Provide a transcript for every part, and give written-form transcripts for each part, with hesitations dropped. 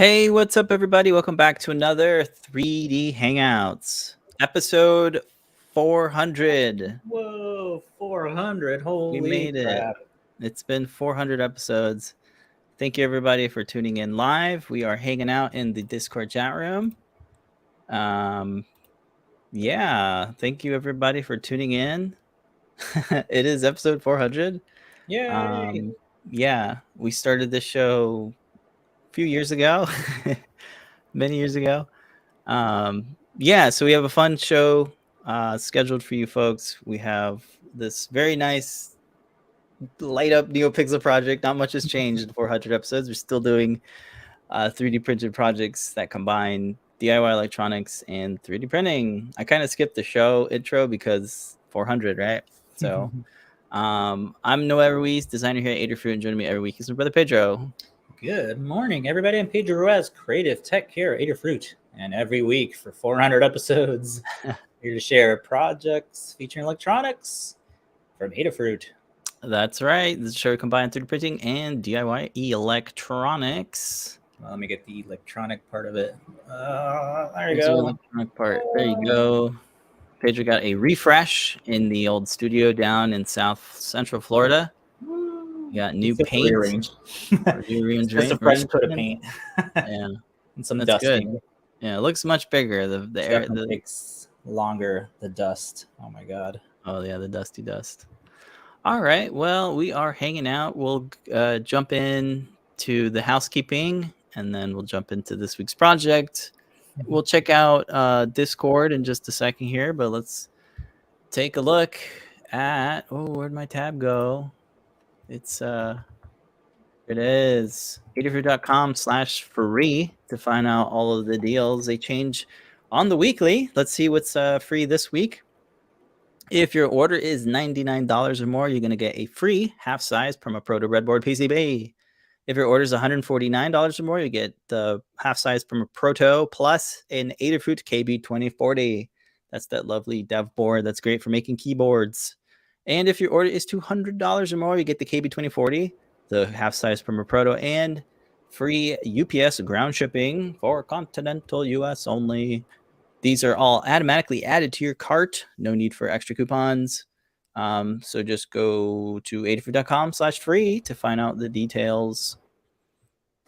Hey, what's up, everybody? Welcome back to another 3D Hangouts, episode 400. Whoa, 400. Holy We made crap. it. It's been 400 episodes. Thank you, everybody, for tuning in live. We are hanging out in the Discord chat room. Yeah, thank you, everybody, for tuning in. It is episode 400. Yay. Yeah, we started this show a few years ago, many years ago. Yeah, so we have a fun show scheduled for you folks. We have this very nice light up NeoPixel project. Not much has changed in 400 episodes. We're still doing 3D printed projects that combine DIY electronics and 3D printing. I kind of skipped the show intro because 400, right? So I'm Noah Ruiz, designer here at Adafruit, and joining me every week is my brother Pedro. Good morning, everybody. I'm Pedro Ruiz, creative tech here at Adafruit. And every week for 400 episodes, here to share projects featuring electronics from Adafruit. That's right. This show combines 3D printing and DIY electronics. Well, let me get the electronic part of it. There you Here's go. the electronic part. There you go. Pedro got a refresh in the old studio down in South Central Florida. You got new paint. Rearrange. Just a fresh coat of paint. Yeah. And some That's dusting. good. Yeah, it looks much bigger. The air takes longer, the dust. Oh my god. Oh yeah, the dusty dust. All right. Well, we are hanging out. We'll jump in to the housekeeping, and then we'll jump into this week's project. We'll check out Discord in just a second here, but let's take a look at where'd my tab go? It's it is adafruit.com/free to find out all of the deals. They change on the weekly. Let's see what's free this week. If your order is $99 or more, you're going to get a free half-size PermaProto breadboard PCB. If your order is $149 or more, you get the half-size PermaProto plus an Adafruit KB2040. That's that lovely dev board that's great for making keyboards. And if your order is $200 or more, you get the KB2040, the half-size PermaProto, and free UPS ground shipping for continental US only. These are all automatically added to your cart. No need for extra coupons. So just go to adafruit.com/free to find out the details.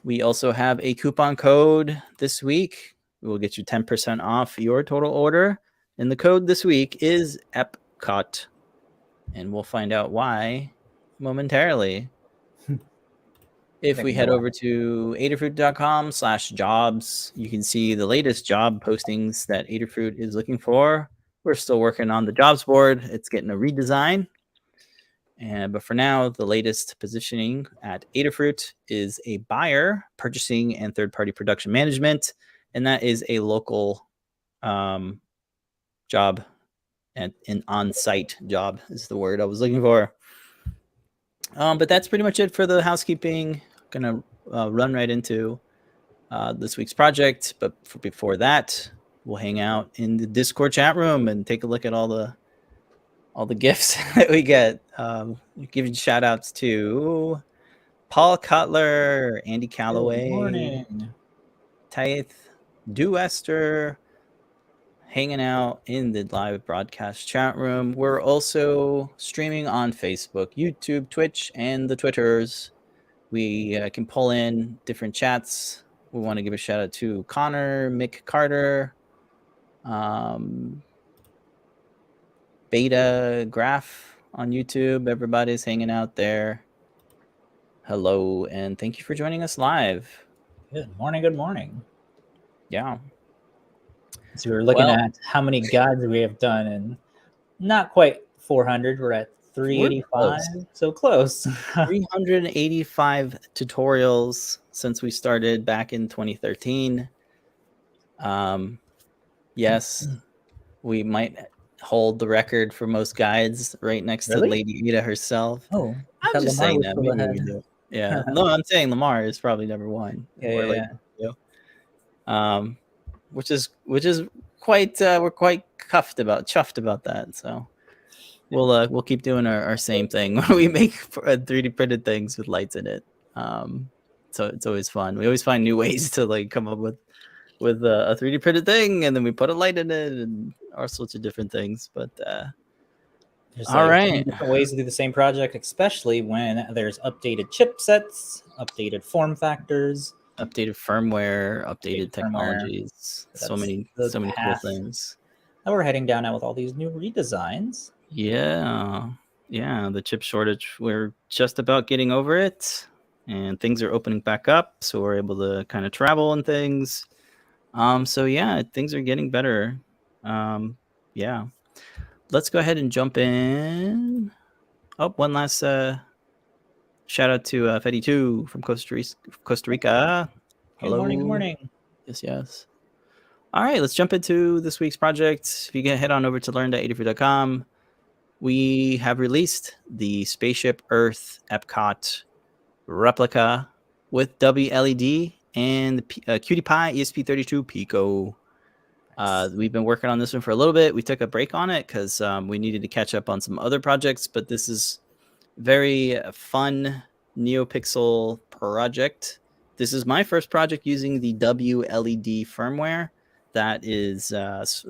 We also have a coupon code this week. We will get you 10% off your total order. And the code this week is Epcot. And we'll find out why momentarily. If we head over to adafruit.com/jobs, you can see the latest job postings that Adafruit is looking for. We're still working on the jobs board. It's getting a redesign. But for now, the latest positioning at Adafruit is a buyer, purchasing, and third-party production management. And that is a local job, and an on-site job is the word I was looking for. But that's pretty much it for the housekeeping. Gonna run right into this week's project, but before that, we'll hang out in the Discord chat room and take a look at all the gifts that we get. Giving shout outs to Paul Cutler, Andy Calloway, Taith, Do Esther, hanging out in the live broadcast chat room. We're also streaming on Facebook, YouTube, Twitch, and the Twitters. We can pull in different chats. We want to give a shout out to Connor, Mick Carter, Beta Graph on YouTube. Everybody's hanging out there. Hello, and thank you for joining us live. Good morning. Good morning. Yeah. So we're looking at how many guides we have done, and not quite 400. We're at 385. So close. 385 tutorials since we started back in 2013. Yes, we might hold the record for most guides right next to Lady Ada herself. Oh, I'm just saying that. Maybe we do. Yeah. No, I'm saying Lamar is probably number one. Yeah. Which is quite we're quite chuffed about that. So we'll keep doing our same thing where we make 3D printed things with lights in it. So it's always fun. We always find new ways to like come up with a 3D printed thing, and then we put a light in it and all sorts of different things. But There's all like right, different ways to do the same project, especially when there's updated chipsets, updated form factors, updated firmware, updated updated firmware. technologies. So That's many the cool path things. that we're heading down now with all these new redesigns. Yeah. The chip shortage, we're just about getting over it, and things are opening back up, so we're able to kind of travel and things. So yeah, things are getting better. Yeah. Let's go ahead and jump in. Oh, one last shout out to Fetty2 from Costa Rica. Hello. Good morning. Yes. All right, let's jump into this week's project. If you can head on over to learn.adafruit.com, we have released the Spaceship Earth Epcot replica with WLED and the Py ESP32 Pico. We've been working on this one for a little bit. We took a break on it because we needed to catch up on some other projects, but this is very fun NeoPixel project. This is my first project using the WLED firmware. That is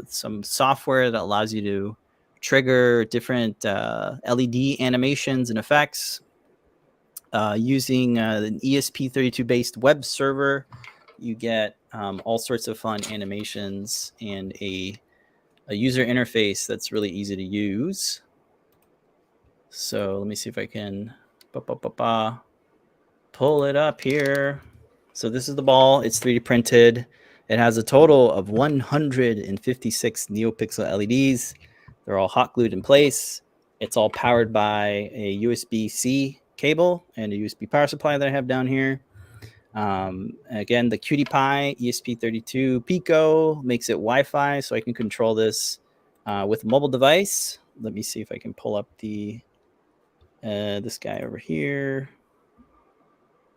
some software that allows you to trigger different LED animations and effects using an ESP32 based web server. You get all sorts of fun animations and a user interface that's really easy to use. So let me see if I can pull it up here. So this is the ball. It's 3D printed. It has a total of 156 NeoPixel LEDs. They're all hot glued in place. It's all powered by a USB-C cable and a USB power supply that I have down here. Again, the Py ESP32 Pico makes it Wi-Fi, so I can control this with a mobile device. Let me see if I can pull up the this guy over here.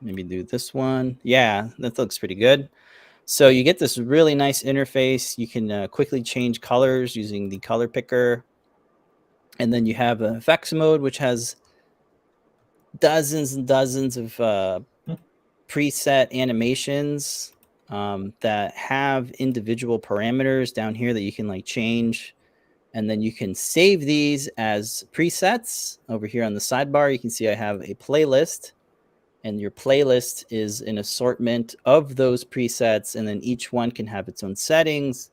Maybe do this one. Yeah, that looks pretty good. So you get this really nice interface. You can quickly change colors using the color picker. And then you have a effects mode, which has dozens and dozens of preset animations that have individual parameters down here that you can like change. And then you can save these as presets. Over here on the sidebar, you can see I have a playlist. And your playlist is an assortment of those presets, and then each one can have its own settings.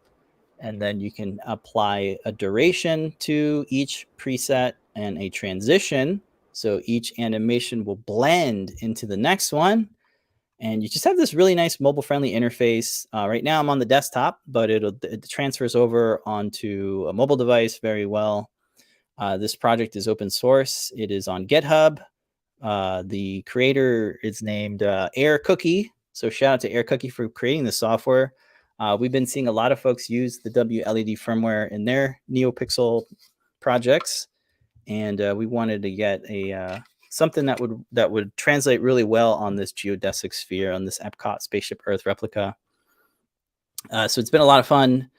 And then you can apply a duration to each preset and a transition. So each animation will blend into the next one. And you just have this really nice mobile-friendly interface. Right now I'm on the desktop, but it transfers over onto a mobile device very well. This project is open source. It is on GitHub. The creator is named Air Cookie. So shout out to Air Cookie for creating the software. We've been seeing a lot of folks use the WLED firmware in their NeoPixel projects, and we wanted to get a something that would translate really well on this geodesic sphere, on this Epcot Spaceship Earth replica. So it's been a lot of fun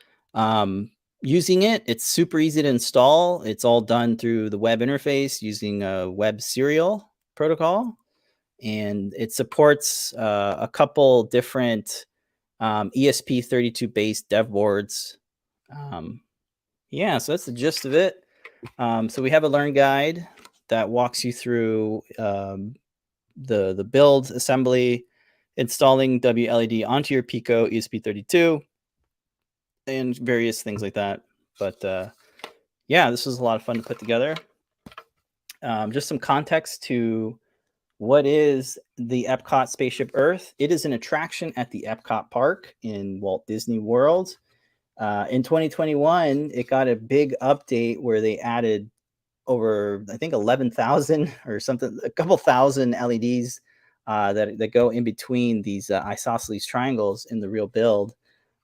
using it. It's super easy to install. It's all done through the web interface using a web serial protocol, and it supports a couple different ESP32 based dev boards. Yeah, so that's the gist of it. So we have a learn guide that walks you through the build, assembly, installing WLED onto your Pico ESP32, and various things like that. But yeah, this was a lot of fun to put together. Just some context to what is the Epcot Spaceship Earth. It is an attraction at the Epcot Park in Walt Disney World. In 2021, it got a big update where they added over, I think, 11,000 or something, a couple thousand LEDs that go in between these isosceles triangles in the real build.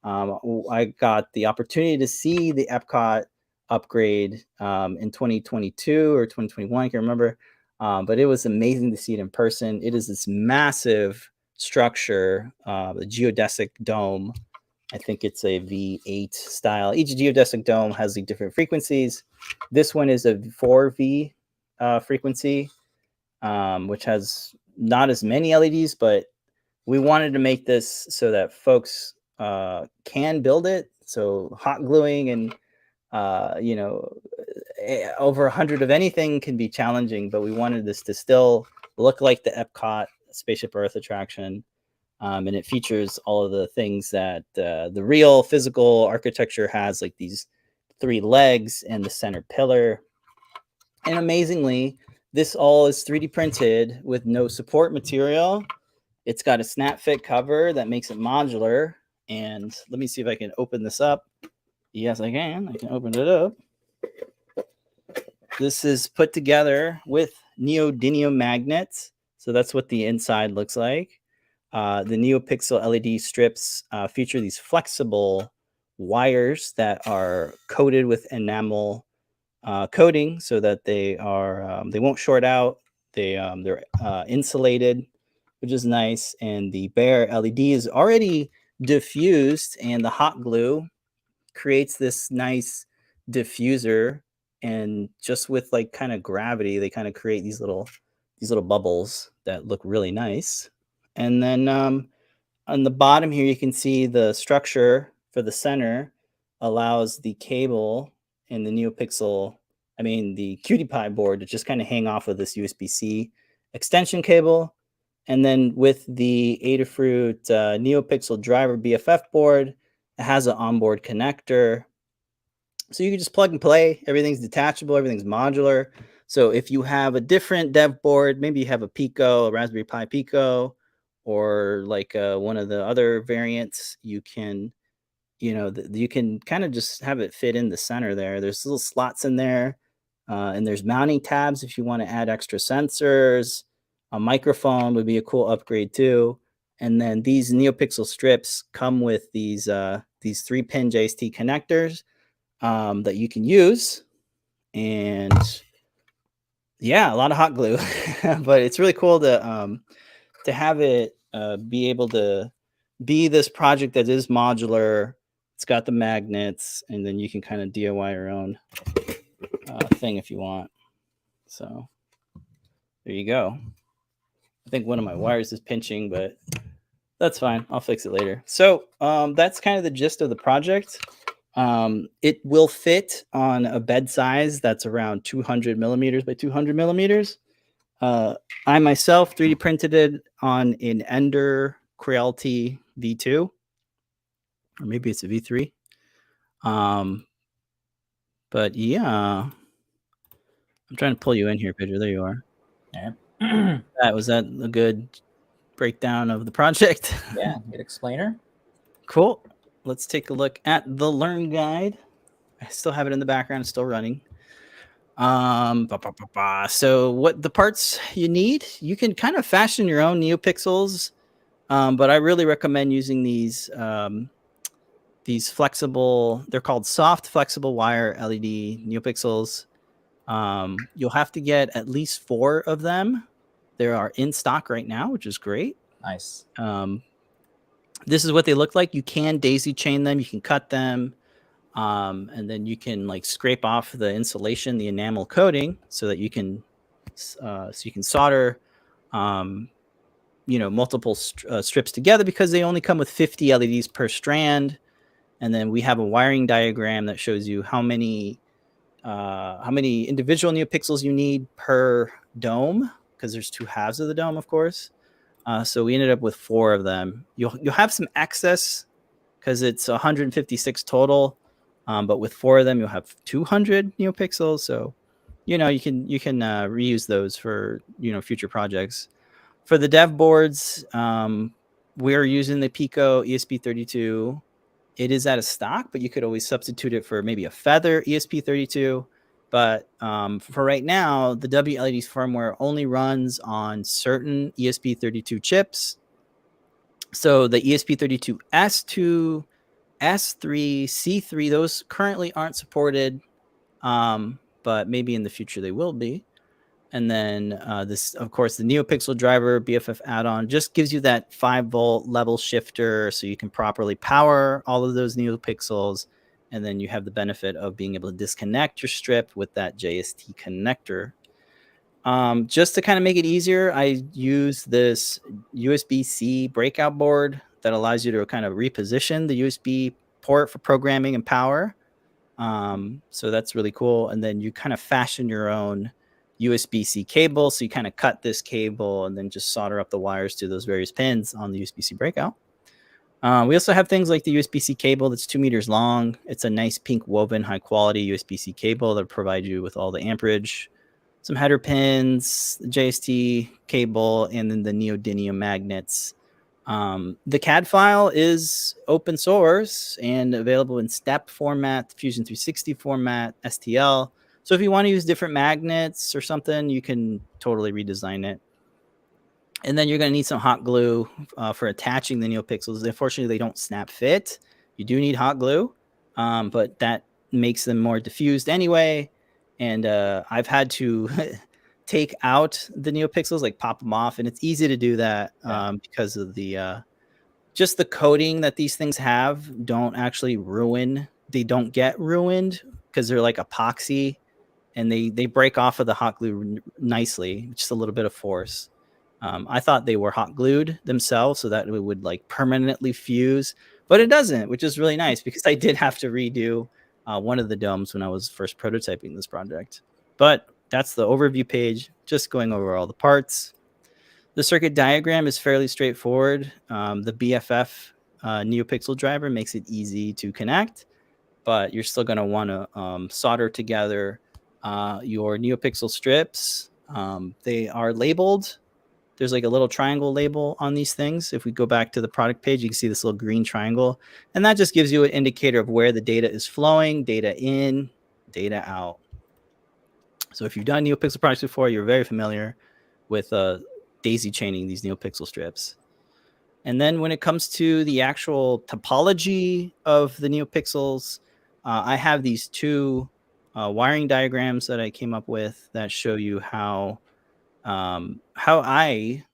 I got the opportunity to see the Epcot upgrade in 2022 or 2021, I can't remember. But it was amazing to see it in person. It is this massive structure, the geodesic dome. I think it's a V8 style. Each geodesic dome has the different frequencies. This one is a 4V frequency, which has not as many LEDs, but we wanted to make this so that folks can build it. So hot gluing and over 100 of anything can be challenging, but we wanted this to still look like the Epcot Spaceship Earth attraction. And it features all of the things that the real physical architecture has, like these 3 legs and the center pillar. And amazingly, this all is 3D printed with no support material. It's got a snap fit cover that makes it modular. And let me see if I can open this up. Yes, I can. I can open it up. This is put together with neodymium magnets. So that's what the inside looks like. The NeoPixel LED strips feature these flexible wires that are coated with enamel coating so that they won't short out. They're insulated, which is nice. And the bare LED is already diffused, and the hot glue creates this nice diffuser. And just with like kind of gravity, they kind of create these little bubbles that look really nice. And then on the bottom here, you can see the structure for the center allows the cable and the the Cutie Pie board to just kind of hang off of this USB-C extension cable. And then with the Adafruit NeoPixel Driver BFF board, it has an onboard connector. So you can just plug and play. Everything's detachable. Everything's modular. So if you have a different dev board, maybe you have a Pico, a Raspberry Pi Pico, or like one of the other variants, you can, you can kind of just have it fit in the center there. There's little slots in there, and there's mounting tabs if you want to add extra sensors. A microphone would be a cool upgrade too. And then these NeoPixel strips come with these 3-pin JST connectors that you can use. And yeah, a lot of hot glue, but it's really cool to have it be able to be this project that is modular. It's got the magnets, and then you can kind of DIY your own thing if you want. So there you go. I think one of my wires is pinching, but that's fine. I'll fix it later. So that's kind of the gist of the project. It will fit on a bed size that's around 200 millimeters by 200 millimeters. I myself 3D printed it on an Ender Creality V2, or maybe it's a V3. But yeah, I'm trying to pull you in here, Pedro. There you are. Yeah. Was that a good breakdown of the project? Yeah, good explainer. Cool. Let's take a look at the Learn Guide. I still have it in the background. It's still running. So what the parts you need, you can kind of fashion your own NeoPixels, but I really recommend using these flexible, they're called soft flexible wire LED NeoPixels. You'll have to get at least 4 of them. They are in stock right now, which is great. Nice. This is what they look like. You can daisy chain them. You can cut them. And then you can like scrape off the insulation, the enamel coating, so that you can solder, multiple strips together, because they only come with 50 LEDs per strand. And then we have a wiring diagram that shows you how many individual NeoPixels you need per dome, because there's 2 halves of the dome, of course. So we ended up with 4 of them. You'll have some excess because it's 156 total. But with 4 of them, you'll have 200 NeoPixels. So, you can reuse those for, future projects. For the dev boards, we're using the Pico ESP32. It is out of stock, but you could always substitute it for maybe a Feather ESP32. But for right now, the WLED's firmware only runs on certain ESP32 chips. So the ESP32 S2, S3, C3, those currently aren't supported, but maybe in the future they will be. And then this, of course, the NeoPixel Driver BFF add-on just gives you that 5-volt level shifter, so you can properly power all of those NeoPixels. And then you have the benefit of being able to disconnect your strip with that JST connector. Just to kind of make it easier, I use this USB-C breakout board that allows you to kind of reposition the USB port for programming and power. So that's really cool. And then you kind of fashion your own USB-C cable. So you kind of cut this cable and then just solder up the wires to those various pins on the USB-C breakout. We also have things like the USB-C cable that's 2 meters long. It's a nice pink woven, high quality USB-C cable that provides you with all the amperage, some header pins, the JST cable, and then the neodymium magnets. The CAD file is open source and available in STEP format, Fusion 360 format, STL. So if you want to use different magnets or something, you can totally redesign it. And then you're going to need some hot glue for attaching the NeoPixels. Unfortunately, they don't snap fit. You do need hot glue, but that makes them more diffused anyway. And I've had to take out the NeoPixels, like pop them off. And it's easy to do that because of the just the coating that these things have don't actually ruin. They don't get ruined because they're like epoxy and they break off of the hot glue nicely, just a little bit of force. I thought they were hot glued themselves so that it would like permanently fuse, but it doesn't, which is really nice because I did have to redo one of the domes when I was first prototyping this project. But that's the overview page, just going over all the parts. The circuit diagram is fairly straightforward. The BFF NeoPixel driver makes it easy to connect, but you're still going to want to solder together your NeoPixel strips. They are labeled. There's like a little triangle label on these things. If we go back to the product page, you can see this little green triangle, and that just gives you an indicator of where the data is flowing, data in, data out. So if you've done NeoPixel products before, you're very familiar with daisy chaining these NeoPixel strips. And then when it comes to the actual topology of the NeoPixels, I have these two wiring diagrams that I came up with that show you how I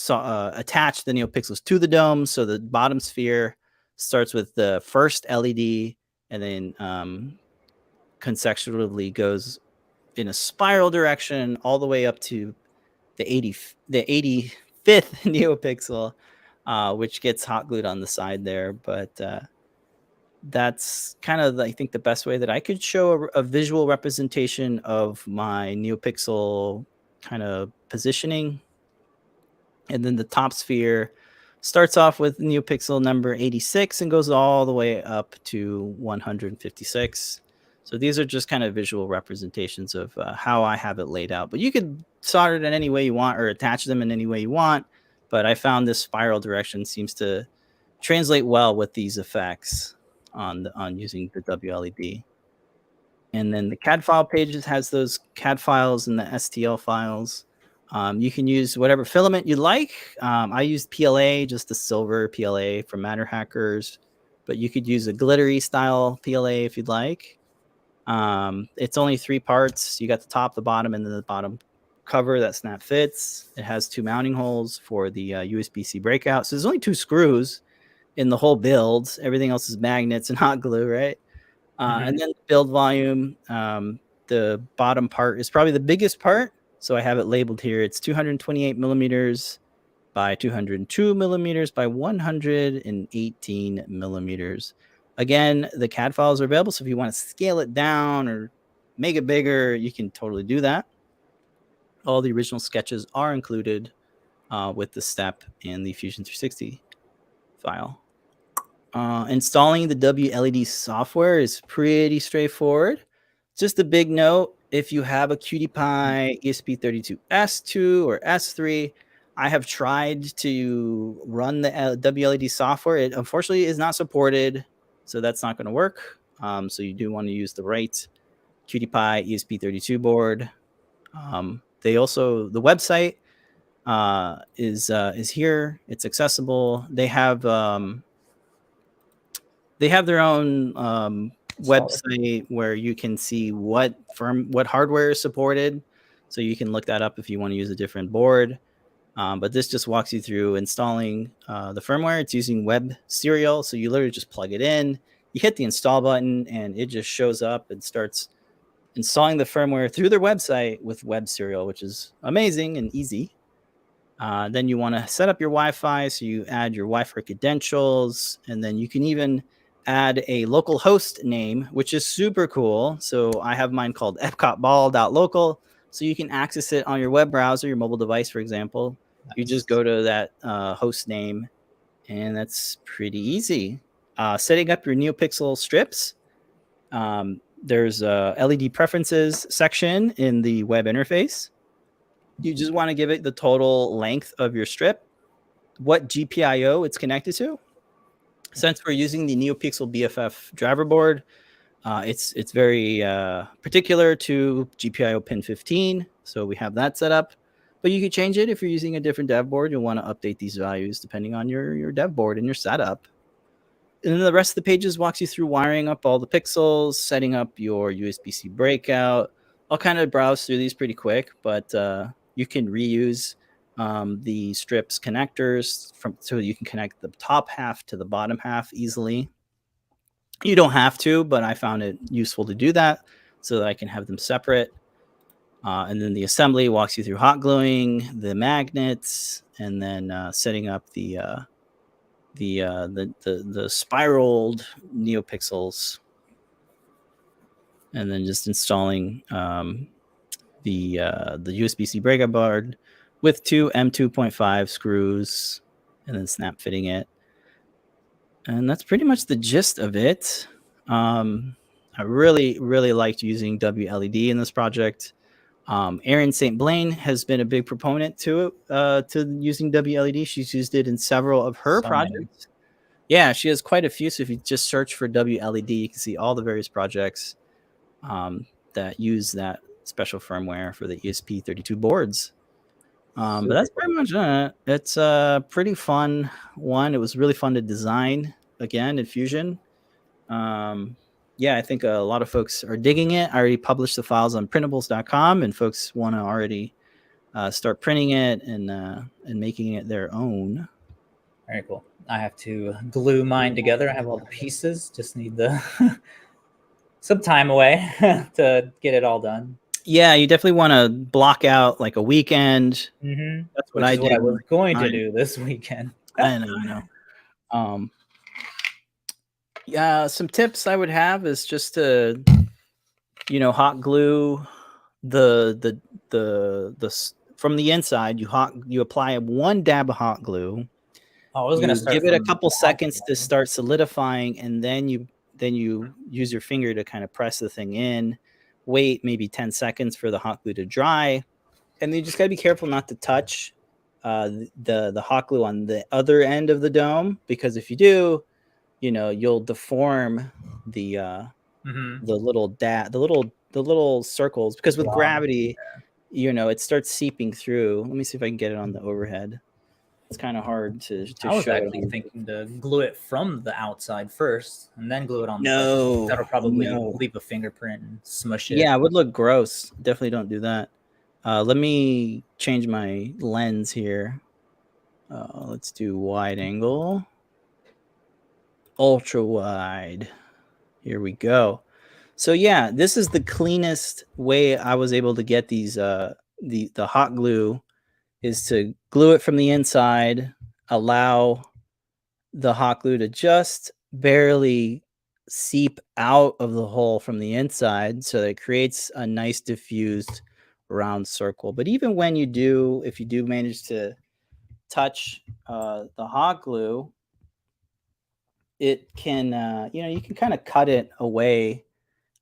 attach the NeoPixels to the dome. So the bottom sphere starts with the first LED and then consecutively goes in a spiral direction all the way up to the 85th NeoPixel, which gets hot glued on the side there. But that's kind of, I think, the best way that I could show a visual representation of my NeoPixel kind of positioning. And then the top sphere starts off with NeoPixel number 86 and goes all the way up to 156. So these are just kind of visual representations of how I have it laid out. But you could solder it in any way you want or attach them in any way you want. But I found this spiral direction seems to translate well with these effects on using the WLED. And then the CAD file pages has those CAD files and the STL files. You can use whatever filament you like. I used PLA, just a silver PLA from Matter Hackers, but you could use a glittery style PLA if you'd like. It's only 3 parts. You got the top, the bottom, and then the bottom cover that snap fits. It has 2 mounting holes for the USB-C breakout. So there's only 2 screws in the whole build. Everything else is magnets and hot glue, right? And then the build volume, the bottom part is probably the biggest part. So I have it labeled here. It's 228 millimeters by 202 millimeters by 118 millimeters. Again, the CAD files are available. So if you want to scale it down or make it bigger, you can totally do that. All the original sketches are included with the step and the Fusion 360 file. Installing the WLED software is pretty straightforward. Just a big note, if you have a Py ESP32 S2 or S3, I have tried to run the WLED software. It unfortunately is not supported, so that's not going to work. So you do want to use the right Py ESP32 board. The website is here. It's accessible. They have their own website where you can see what hardware is supported. So you can look that up if you want to use a different board. But this just walks you through installing the firmware. It's using web serial. So you literally just plug it in, you hit the install button, and it just shows up and starts installing the firmware through their website with web serial, which is amazing and easy. Then you want to set up your Wi-Fi, so you add your Wi-Fi credentials, and then you can even add a local host name, which is super cool. So I have mine called epcotball.local, so you can access it on your web browser, your mobile device, for example. Nice. You just go to that host name, and that's pretty easy. Setting up your NeoPixel strips. There's a LED preferences section in the web interface. You just want to give it the total length of your strip, what GPIO it's connected to. Since we're using the NeoPixel BFF driver board, it's very particular to GPIO pin 15. So we have that set up. But you can change it if you're using a different dev board. You'll want to update these values depending on your dev board and your setup. And then the rest of the pages walks you through wiring up all the pixels, setting up your USB-C breakout. I'll kind of browse through these pretty quick, but you can reuse the strips connectors so you can connect the top half to the bottom half easily. You don't have to, but I found it useful to do that so that I can have them separate. And then the assembly walks you through hot gluing, the magnets, and then setting up the spiraled NeoPixels, and then just installing the USB-C breakout board with two M2.5 screws, and then snap fitting it. And that's pretty much the gist of it. I really liked using WLED in this project. Erin St. Blaine has been a big proponent to using WLED. She's used it in several of her projects. Yeah, she has quite a few. So if you just search for WLED, you can see all the various projects that use that special firmware for the ESP32 boards. But that's pretty much it. It's a pretty fun one. It was really fun to design, again, in Fusion. Yeah, I think a lot of folks are digging it. I already published the files on printables.com, and folks want to already start printing it and making it their own. Very cool. I have to glue mine together. I have all the pieces. Just need the some time away to get it all done. Yeah, you definitely want to block out like a weekend. Mm-hmm. That's what I did. What I was going to do this weekend. I know. Yeah, some tips I would have is just to, hot glue the from the inside. You apply one dab of hot glue. Oh, I was gonna give it a couple seconds to start solidifying, and then you use your finger to kind of press the thing in. Wait maybe 10 seconds for the hot glue to dry, and then you just gotta be careful not to touch the hot glue on the other end of the dome, because if you do, you'll deform the little circles, because with gravity, it starts seeping through. Let me see if I can get it on the overhead. It's kind of hard to show. I was actually thinking to glue it from the outside first and then glue it on. No, that'll probably leave a fingerprint and smush it. Yeah, it would look gross. Definitely don't do that. Let me change my lens here. Let's do wide angle. Ultra wide. Here we go. So yeah, this is the cleanest way I was able to get these the hot glue, is to glue it from the inside, allow the hot glue to just barely seep out of the hole from the inside, so that it creates a nice diffused round circle. But even when if you do manage to touch the hot glue, it can, you can kind of cut it away.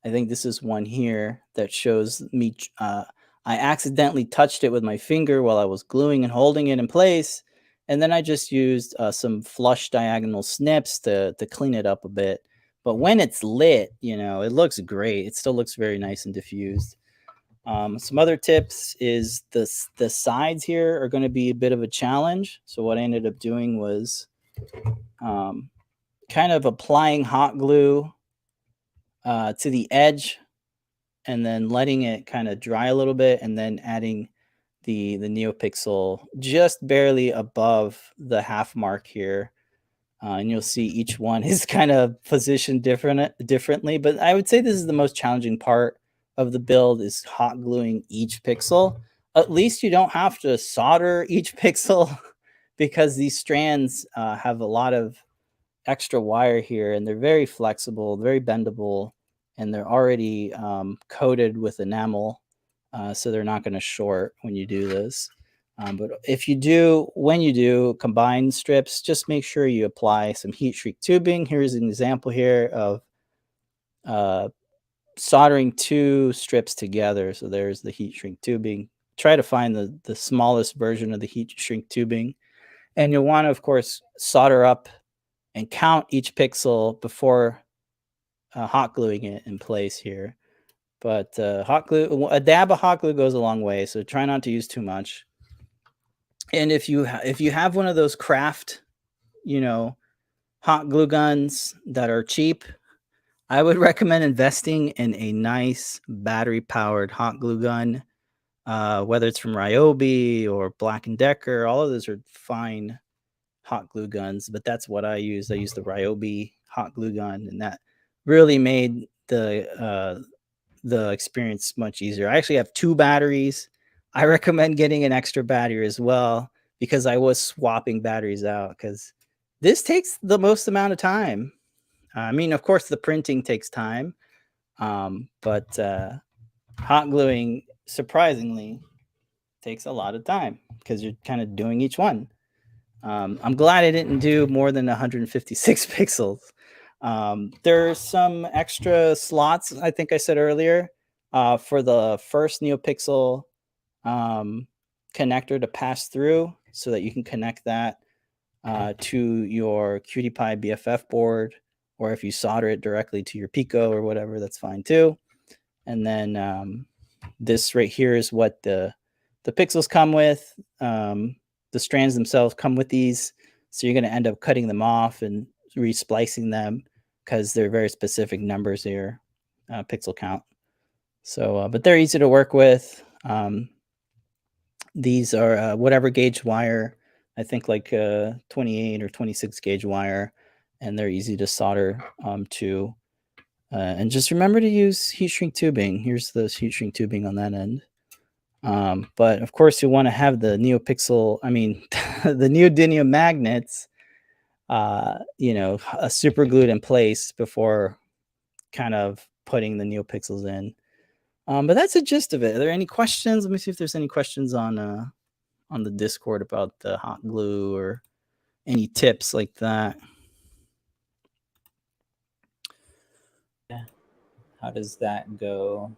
I think this is one here that shows me, I accidentally touched it with my finger while I was gluing and holding it in place. And then I just used some flush diagonal snips to clean it up a bit. But when it's lit, it looks great. It still looks very nice and diffused. Some other tips is the sides here are going to be a bit of a challenge. So what I ended up doing was kind of applying hot glue to the edge, and then letting it kind of dry a little bit, and then adding the NeoPixel just barely above the half mark here. And you'll see each one is kind of positioned differently, but I would say this is the most challenging part of the build is hot gluing each pixel. At least you don't have to solder each pixel because these strands have a lot of extra wire here, and they're very flexible, very bendable, and they're already coated with enamel, so they're not going to short when you do this. But when you do combine strips, just make sure you apply some heat shrink tubing. Here's an example here of soldering 2 strips together. So there's the heat shrink tubing. Try to find the smallest version of the heat shrink tubing. And you'll want to, of course, solder up and count each pixel before hot gluing it in place here. But hot glue, a dab of hot glue goes a long way, so try not to use too much. And if you have one of those craft, hot glue guns that are cheap, I would recommend investing in a nice battery-powered hot glue gun, whether it's from Ryobi or Black & Decker. All of those are fine hot glue guns, but that's what I use. I use the Ryobi hot glue gun, and that really made the experience much easier. I actually have 2 batteries. I recommend getting an extra battery as well, because I was swapping batteries out, because this takes the most amount of time. I mean, of course, the printing takes time, but hot gluing, surprisingly, takes a lot of time because you're kind of doing each one. I'm glad I didn't do more than 156 pixels. There's some extra slots, I think I said earlier, for the first NeoPixel connector to pass through, so that you can connect that to your Qt Py BFF board, or if you solder it directly to your Pico or whatever, that's fine too. And then this right here is what the pixels come with. The strands themselves come with these, so you're going to end up cutting them off and resplicing them, because they're very specific numbers here, pixel count. So, but they're easy to work with. These are whatever gauge wire, I think like 28 or 26 gauge wire, and they're easy to solder to. And just remember to use heat shrink tubing. Here's the heat shrink tubing on that end. But of course, you want to have the NeoPixel, the neodymium magnets, super glued in place before kind of putting the NeoPixels in. But that's the gist of it. Are there any questions? Let me see if there's any questions on the Discord about the hot glue or any tips like that. Yeah. How does that go?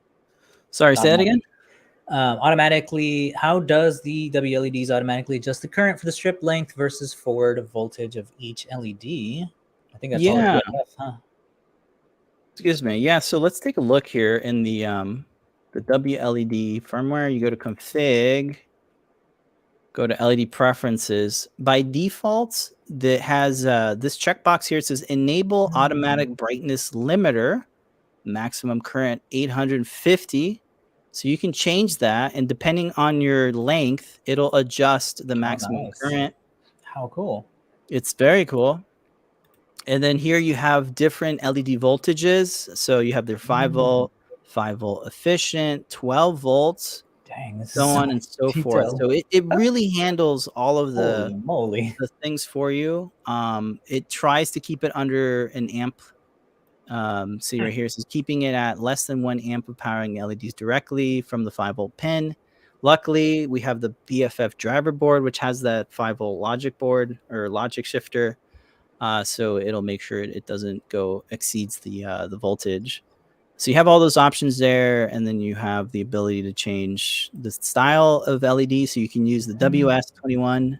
Sorry, say that again. Automatically, how does the WLEDs automatically adjust the current for the strip length versus forward voltage of each LED? I think that's all BFF, huh? Excuse me. Yeah, so let's take a look here in the WLED firmware. You go to config, go to LED preferences. By default, that has this checkbox here. It says enable automatic brightness limiter, maximum current 850. So you can change that, and depending on your length, it'll adjust the maximum current. How cool. It's very cool. And then here you have different LED voltages. So you have their 5 volt, 5 volt efficient, 12 volts, so on and so forth. So it really handles all of the things for you. It tries to keep it under an amp. See right here, it says keeping it at less than 1 amp of powering LEDs directly from the 5 volt pin. Luckily, we have the BFF driver board, which has that 5 volt logic board or logic shifter. So it'll make sure it doesn't exceeds the voltage. So you have all those options there, and then you have the ability to change the style of LED. So you can use the WS2180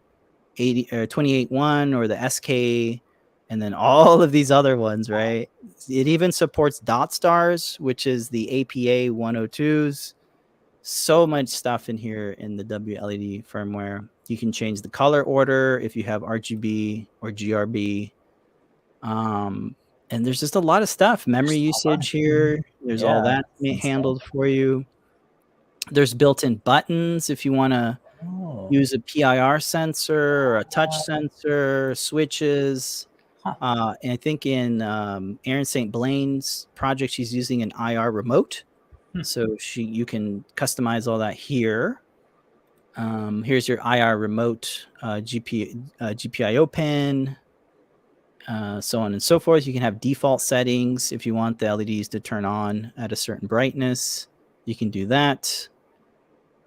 or 281 or the SK, and then all of these other ones, right? It even supports dot stars, which is the APA 102s. So much stuff in here in the WLED firmware. You can change the color order if you have RGB or GRB. And there's just a lot of stuff. Memory usage here. There's all that handled for you. There's built-in buttons if you want to use a PIR sensor or a touch sensor, switches. And I think in Erin St. Blaine's project, she's using an IR remote. So you can customize all that here. Here's your IR remote GPIO pin, so on and so forth. You can have default settings if you want the LEDs to turn on at a certain brightness. You can do that.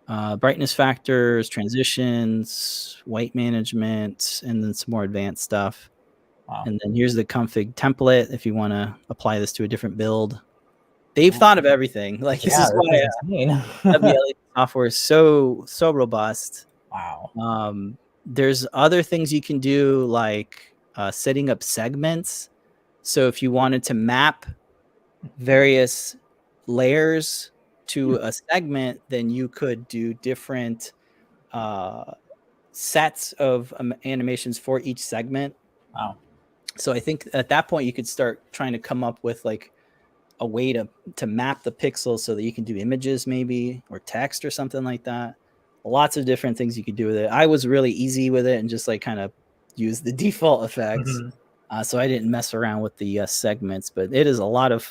Brightness factors, transitions, white management, and then some more advanced stuff. Wow. And then here's the config template if you want to apply this to a different build. They've thought of everything. Like this is why WLED software is so robust. Wow. There's other things you can do, like setting up segments. So if you wanted to map various layers to a segment, then you could do different sets of animations for each segment. Wow. So I think at that point you could start trying to come up with like a way to map the pixels so that you can do images maybe, or text or something like that. Lots of different things you could do with it. I was really easy with it and just like kind of use the default effects. So I didn't mess around with the segments, but it is a lot of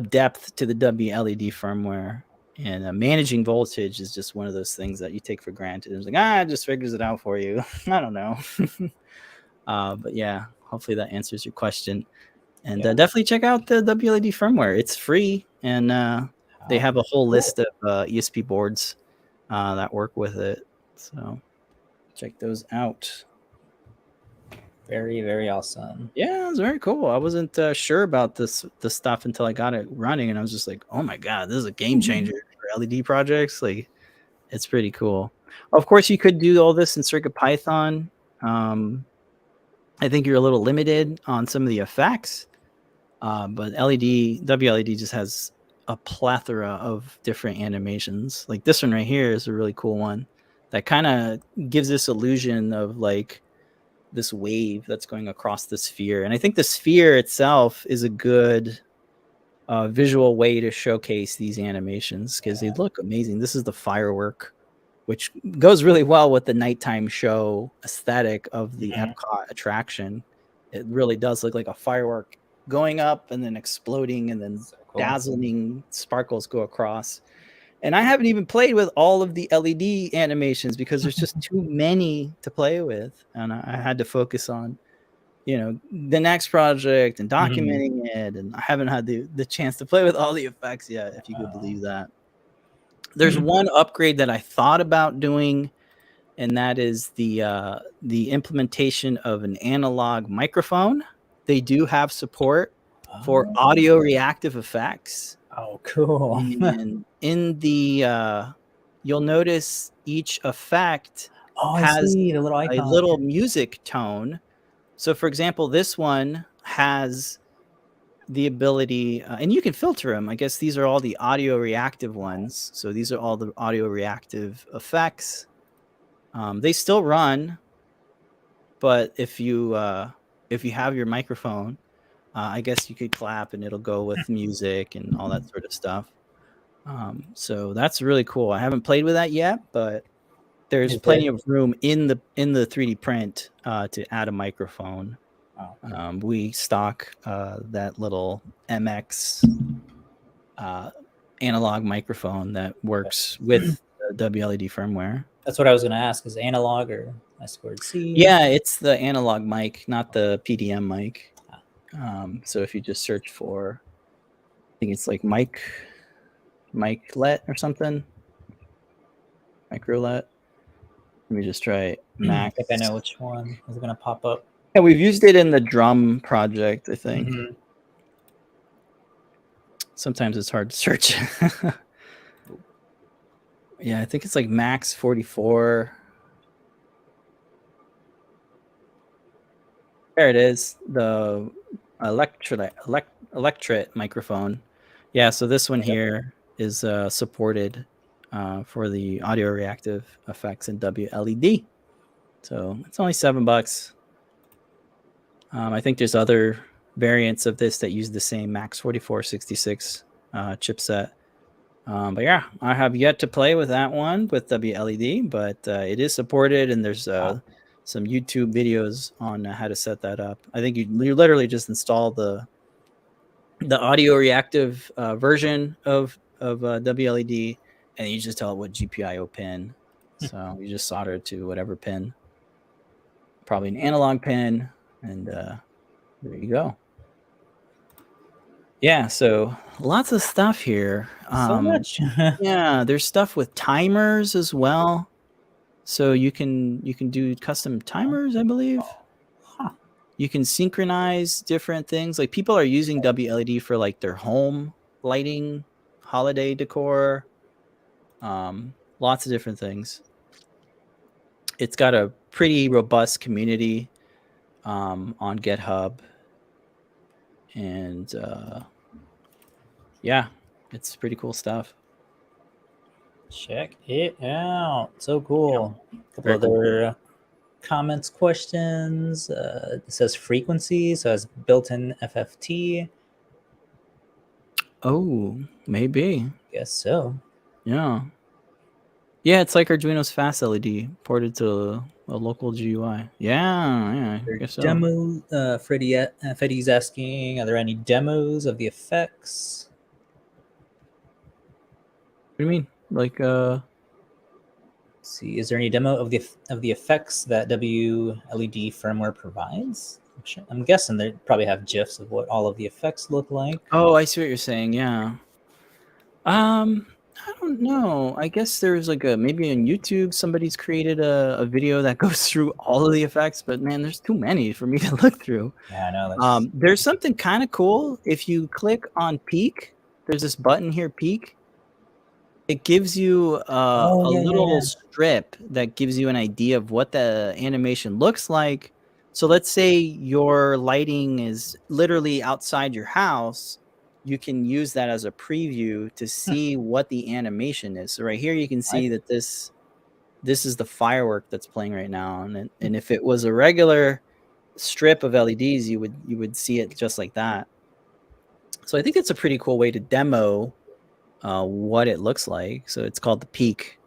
depth to the WLED firmware, and managing voltage is just one of those things that you take for granted. It's like, it just figures it out for you. I don't know. But yeah, hopefully that answers your question. And definitely check out the WLED firmware. It's free, and they have a whole list of ESP boards that work with it. So check those out. Very, very awesome. Yeah, it was very cool. I wasn't sure about this stuff until I got it running, and I was just like, oh my God, this is a game changer for LED projects. Like, it's pretty cool. Of course, you could do all this in CircuitPython. I think you're a little limited on some of the effects. But WLED just has a plethora of different animations. Like this one right here is a really cool one that kind of gives this illusion of like this wave that's going across the sphere. And I think the sphere itself is a good visual way to showcase these animations because they look amazing. This is the firework, which goes really well with the nighttime show aesthetic of the Epcot attraction. It really does look like a firework going up and then exploding, and then dazzling sparkles go across. And I haven't even played with all of the LED animations because there's just too many to play with. And I had to focus on, the next project and documenting it. And I haven't had the chance to play with all the effects yet, if you could believe that. There's one upgrade that I thought about doing, and that is the implementation of an analog microphone. They do have support for audio reactive effects. Oh, cool. And in the you'll notice each effect has the little icon. a little music tone. So for example, this one has the ability, and you can filter them. I guess these are all the audio reactive ones. So these are all the audio reactive effects. They still run, but if you have your microphone, I guess you could clap and it'll go with music and all that sort of stuff. So that's really cool. I haven't played with that yet, but there's plenty of room in the 3D print to add a microphone. We stock that little MX analog microphone that works with the WLED firmware. That's what I was going to ask. Is analog or I2C? Yeah, it's the analog mic, not the PDM mic. So if you just search for, I think it's like Miclet or something, Microlet. Let me just try Max. I think I know which one is going to pop up. Yeah, we've used it in the drum project, I think. Sometimes it's hard to search. Yeah, I think it's like Max 44. There it is, the electret microphone. Yeah, so this one here is supported for the audio reactive effects in WLED. So it's only $7. I think there's other variants of this that use the same Max 4466 chipset. But yeah, I have yet to play with that one with WLED, but it is supported, and there's some YouTube videos on how to set that up. I think you literally just install the audio reactive version of of WLED, and you just tell it what GPIO pin. So you just solder it to whatever pin, probably an analog pin, and there you go. Yeah, so lots of stuff here. So much. Yeah, there's stuff with timers as well. So you can do custom timers, I believe. Huh. You can synchronize different things. Like people are using WLED for like their home lighting, holiday decor, lots of different things. It's got a pretty robust community on GitHub, and yeah, it's pretty cool stuff. Check it out. So cool. A couple Very cool. other comments, questions. It says frequency, so it's built-in FFT. Oh, maybe. Guess so. Yeah. Yeah, it's like Arduino's fast LED ported to a local GUI. Yeah, I guess so. Demo. Freddie's asking, are there any demos of the effects? What do you mean? Like Let's see, is there any demo of the effects that WLED firmware provides? I'm guessing they probably have GIFs of what all of the effects look like. Oh, I see what you're saying. Yeah. I don't know. I guess there's like maybe on YouTube somebody's created a video that goes through all of the effects, but man, there's too many for me to look through. Yeah, I know. There's something kind of cool. If you click on peak, there's this button here, peak. It gives you a little strip that gives you an idea of what the animation looks like. So let's say your lighting is literally outside your house. You can use that as a preview to see what the animation is. So right here, you can see that this is the firework that's playing right now. And if it was a regular strip of LEDs, you would see it just like that. So I think it's a pretty cool way to demo what it looks like. So it's called the peak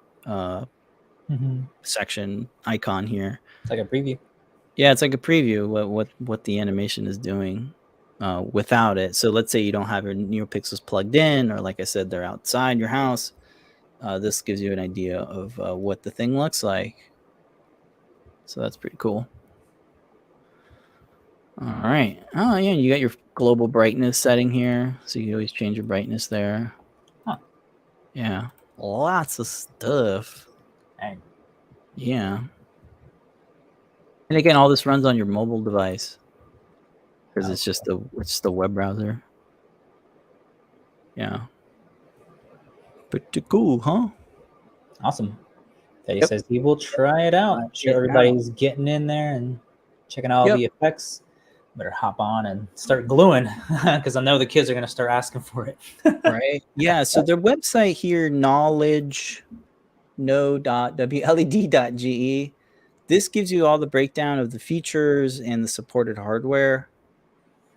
section icon here. It's like a preview. Yeah, it's like a preview what the animation is doing without it. So let's say you don't have your NeoPixels plugged in, or like I said, they're outside your house. This gives you an idea of what the thing looks like. So that's pretty cool. All right. Oh yeah, you got your global brightness setting here, so you can always change your brightness there. Huh. Yeah, lots of stuff. Dang. Yeah. And again, all this runs on your mobile device because it's just the web browser. Yeah. Pretty cool, huh? Awesome. Teddy says he will try it out. I'm sure everybody's getting in there and checking out all the effects. Better hop on and start gluing because I know the kids are going to start asking for it. Right? Yeah. So their website here, knowledge.wled.ge. This gives you all the breakdown of the features and the supported hardware.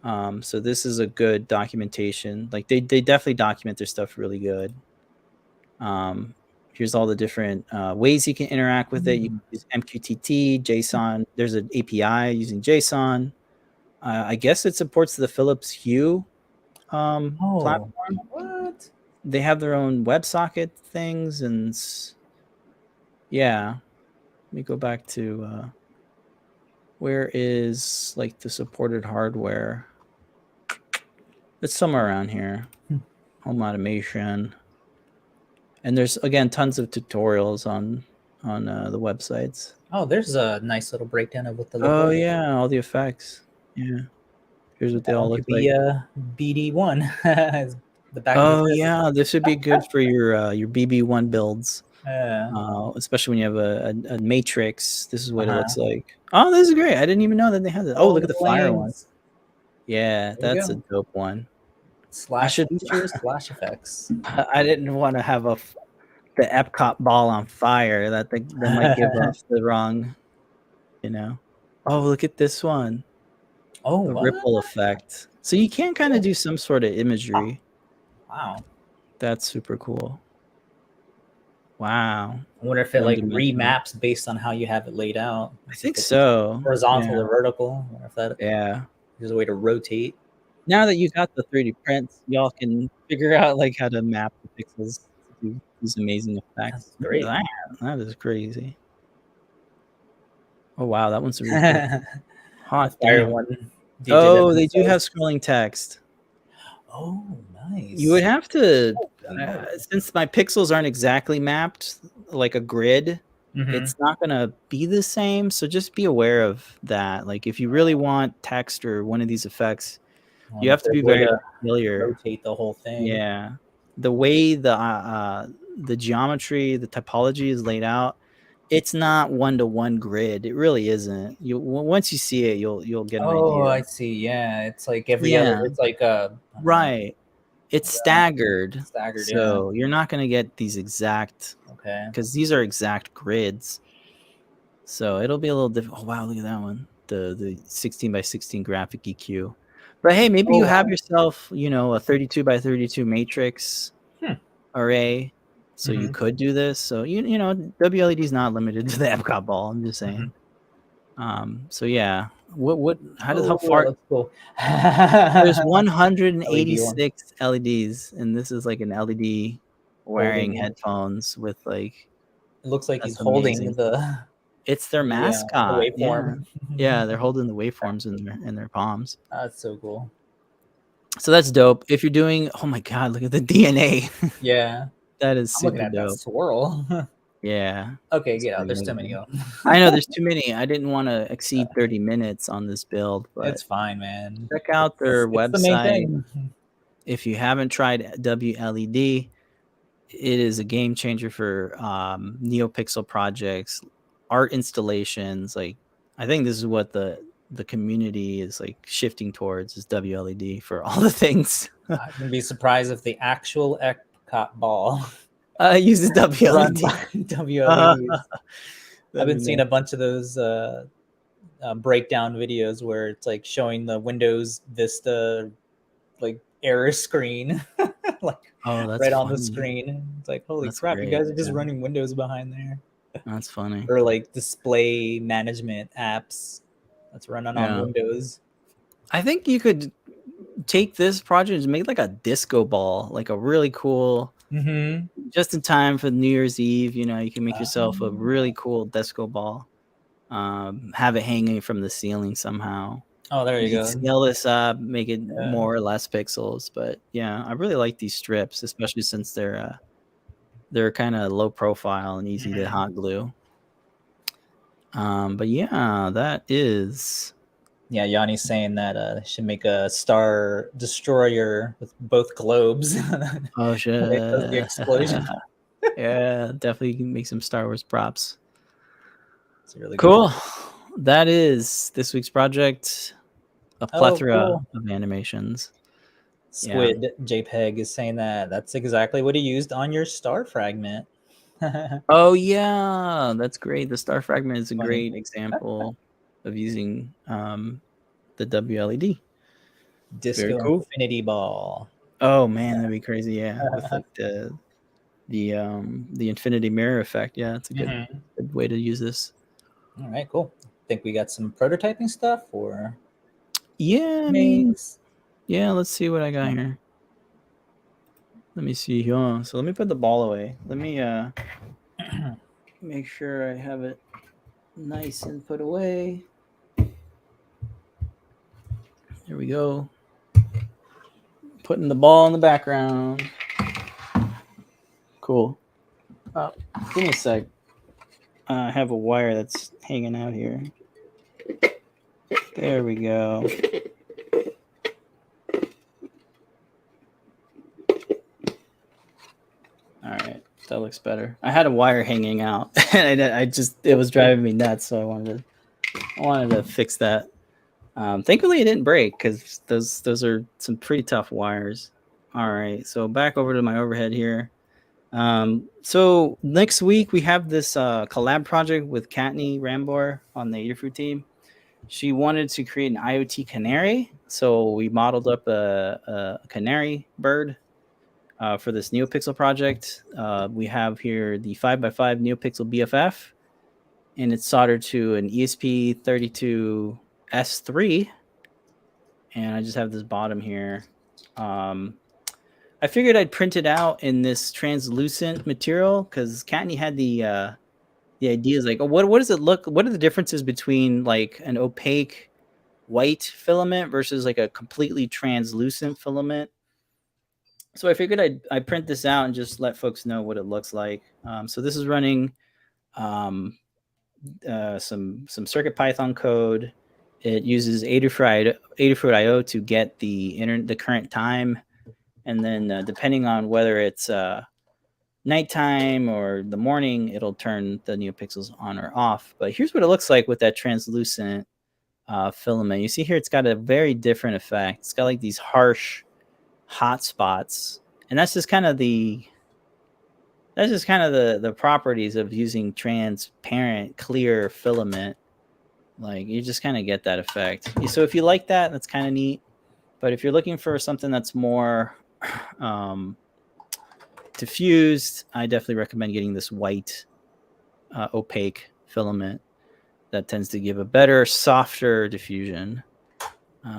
So this is a good documentation. Like they definitely document their stuff really good. Here's all the different ways you can interact with it. You can use MQTT, JSON. There's an API using JSON. I guess it supports the Philips Hue platform. What? They have their own WebSocket things, and yeah. Let me go back to where is like the supported hardware. It's somewhere around here. Home automation. And there's again tons of tutorials on the websites. Oh, there's a nice little breakdown of what the look Oh like. yeah, all the effects. Yeah. Here's what they all look like. BD1. The back. Oh yeah, this would be good for your BB1 builds. Yeah. Especially when you have a matrix. This is what it looks like. Oh, this is great. I didn't even know that they had that. Oh, look at the fire one. Yeah, that's a dope one. Slash features, slash effects. I didn't want to have the Epcot ball on fire. That might give off the wrong, Oh, look at this one. Oh, the ripple effect. So you can kind of do some sort of imagery. Wow. That's super cool. Wow. I wonder if it like remaps based on how you have it laid out. I think so. Horizontal or vertical. I wonder if that there's a way to rotate. Now that you got the 3D prints, y'all can figure out like how to map the pixels to do these amazing effects. That's great. Look at that. That is crazy. Oh wow, that one's really cool. Hot Fire damn. one. Oh, they do have scrolling text. Oh, nice. You would have to, since my pixels aren't exactly mapped like a grid, it's not going to be the same. So just be aware of that. Like if you really want text or one of these effects, you have to be very familiar. Rotate the whole thing. Yeah. The way the geometry, the topology is laid out, it's not one-to-one grid. It really isn't. Once you see it, you'll get an idea. Oh, I see. Yeah, it's like every other. It's like right. It's staggered. Staggered. So you're not going to get these exact. Okay. Because these are exact grids. So it'll be a little different. Oh wow, look at that one. The 16 by 16 graphic EQ. But hey, maybe you have yourself, a 32 by 32 matrix array. So you could do this. So WLED is not limited to the Epcot ball. I'm just saying. So yeah, how far? That's cool. There's 186 LEDs, and this is like an LED wearing headphones with like. It looks like he's holding the. It's their mascot. The waveform. Yeah, they're holding the waveforms in their palms. That's so cool. So that's dope. If you're doing, oh my god, look at the DNA. Yeah, that is super dope. That swirl. Yeah. Okay, there's too many of them. I know there's too many. I didn't want to exceed 30 minutes on this build, but it's fine, man. Check out their website. The main thing. If you haven't tried WLED, it is a game changer for NeoPixel projects, art installations. Like I think this is what the community is like shifting towards is WLED for all the things. I wouldn't be surprised if the actual Epcot ball uses WLED. WLEDs. I've been seeing a bunch of those breakdown videos where it's like showing the Windows Vista like error screen like right on the screen. It's like, holy crap, you guys are just running Windows behind there. That's funny. Or like display management apps that's running on Windows. I think you could take this project and make like a disco ball, like a really cool, just in time for New Year's Eve. You can make yourself a really cool disco ball. Have it hanging from the ceiling somehow. Oh, there you go. Scale this up, make it more or less pixels. But yeah, I really like these strips, especially since they're kind of low profile and easy to hot glue. But yeah, that is. Yeah, Yanni's saying that they should make a Star Destroyer with both globes. Oh shit! The explosion. Yeah, definitely make some Star Wars props. It's really cool. Good. That is this week's project. A plethora of animations. Squid JPEG is saying that's exactly what he used on your star fragment. Oh yeah, that's great. The star fragment is a great example of using the WLED. Disco Infinity Ball. Oh man, that'd be crazy. Yeah, with like the infinity mirror effect. Yeah, it's a good way to use this. All right, cool. Think we got some prototyping stuff or? Yeah, I mean, yeah. Let's see what I got here. Let me see here. So let me put the ball away. Let me make sure I have it nice and put away. Here we go. Putting the ball in the background. Cool. Give me a sec. I have a wire that's hanging out here. There we go. All right, that looks better. I had a wire hanging out, and it was driving me nuts. So I wanted to fix that. Thankfully, it didn't break because those are some pretty tough wires. All right, so back over to my overhead here. So next week we have this collab project with Katney Rambor on the Adafruit team. She wanted to create an IoT Canary, so we modeled up a canary bird for this NeoPixel project. We have here the 5x5 NeoPixel BFF, and it's soldered to an ESP32 S3 and I just have this bottom here. I figured I'd print it out in this translucent material because Kattni had the idea is like, oh, what does it look? What are the differences between like an opaque white filament versus like a completely translucent filament? So I figured I'd print this out and just let folks know what it looks like. So this is running some CircuitPython code. It uses Adafruit IO to get the current time, and then depending on whether it's nighttime or the morning, it'll turn the NeoPixels on or off. But here's what it looks like with that translucent filament. You see here, it's got a very different effect. It's got like these harsh hot spots, and that's just kind of the properties of using transparent clear filament. Like you just kind of get that effect. So if you like that, that's kind of neat. But if you're looking for something that's more diffused, I definitely recommend getting this white opaque filament that tends to give a better, softer diffusion.